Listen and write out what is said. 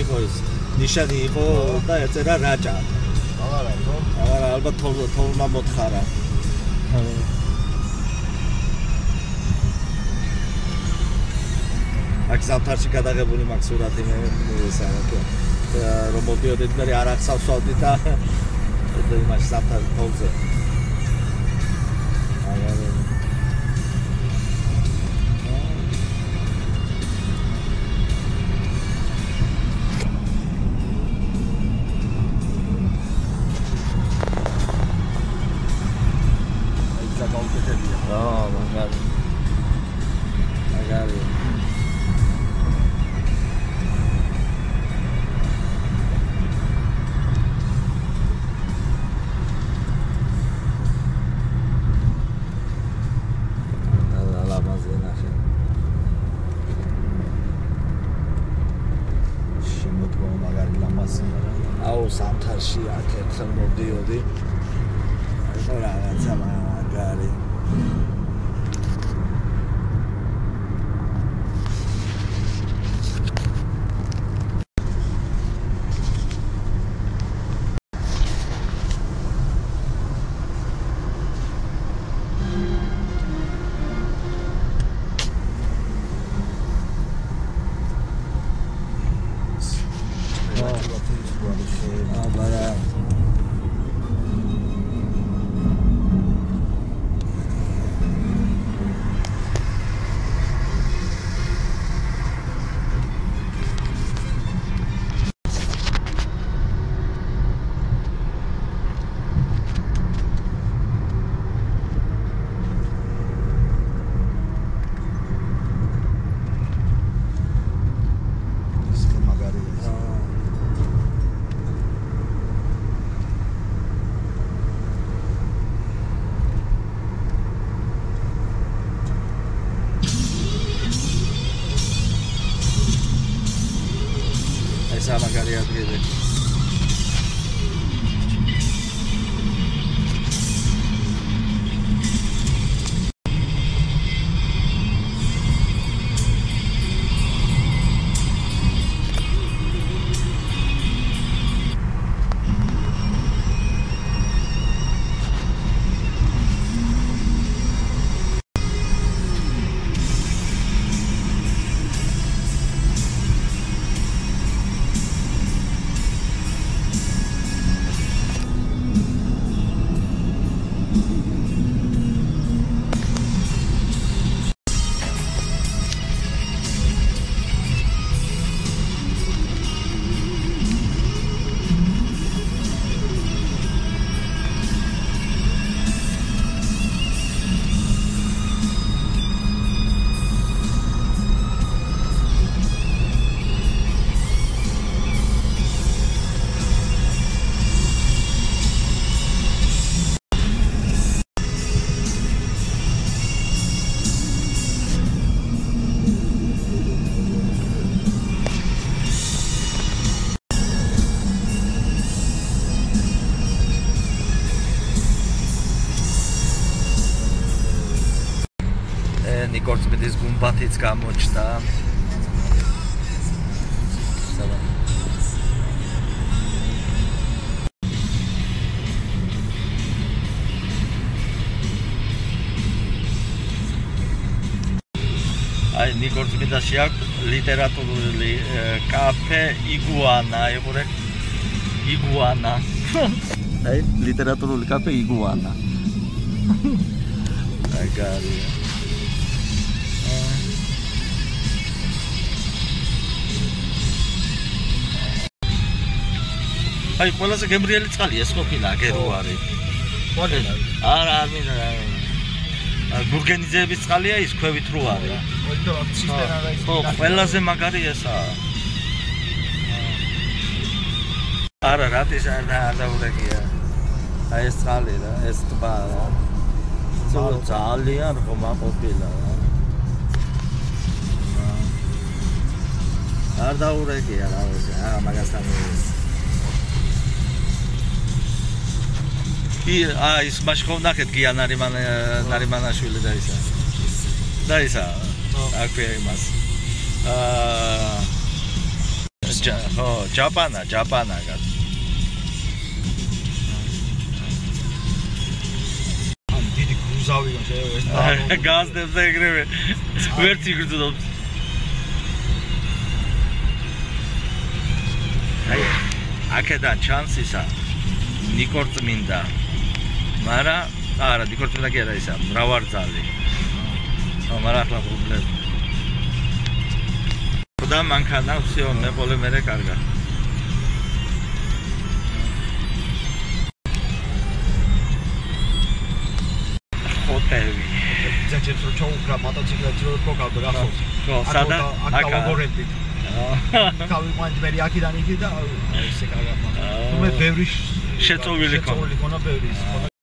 იყო ის ნიშანი იყო და ეწერა რაჭა. აღარა ალბათ თოლმა მოთხარა. აქ ზამთარში გადაღებული მაქვს სურათი მე ესაა რომ მოდიოდით მე არ ახსავსავდი და იმაში ზამთარ თოლზე. Სამთარში აქეთ მოდიოდი. აი რაღაცა მაგარი. Magari adrede. Nikortspedes gumbatიც გამოჩნდა. აი Nikortspedaში აქვს ლიტერატურული კაფე იგუანა, ეგურე იგუანა. აი ლიტერატურული კაფე იგუანა. აგარია. აი ყველაზე გემრიელი წყალია ეს ყოფილა აგერო არის. ყველა. არა, არ მინდა. გურგენიძეების წყალია ის ქვევით რო არის. ხო, ყველაზე მაგარი ესაა. არა, რატის არ დაურეკია. აი ეს წყალი რა, ეს ტბა რა. ძალიან ხომა ყოფილა რა. არ დაურეკია რა, აა მაგასთან ის. ის მაშ ხო ნახეთ გია ნარიმანაშვილი და ისა. და ისა. აქვე იმას. ხო, ჯაპანა. დიდი გრუზავიდან შეიძლება ეს გაზდებს ეგრევე ვერც იგრძნობს. აი, აქედან ჩანს ისა ნიკორწმინდა. მაგრამ არა, ნიკორწმინდა კი არა ისა, მრავალძალი. მაგრამ ახლა პრობლემა. და მანქანა всё, მე პოლიმერე კარგა. ხოტევი. ძაჭებს რო ჩაუკრა მოტოციკლებს რო გოგავდა გახსოვს. ხო, სადა? აკა ვაგორებით. თავი მანდბერი აქიდან იქი და ესე კარგად. მე ბევრი შეწოვილი ქონა ბევრი.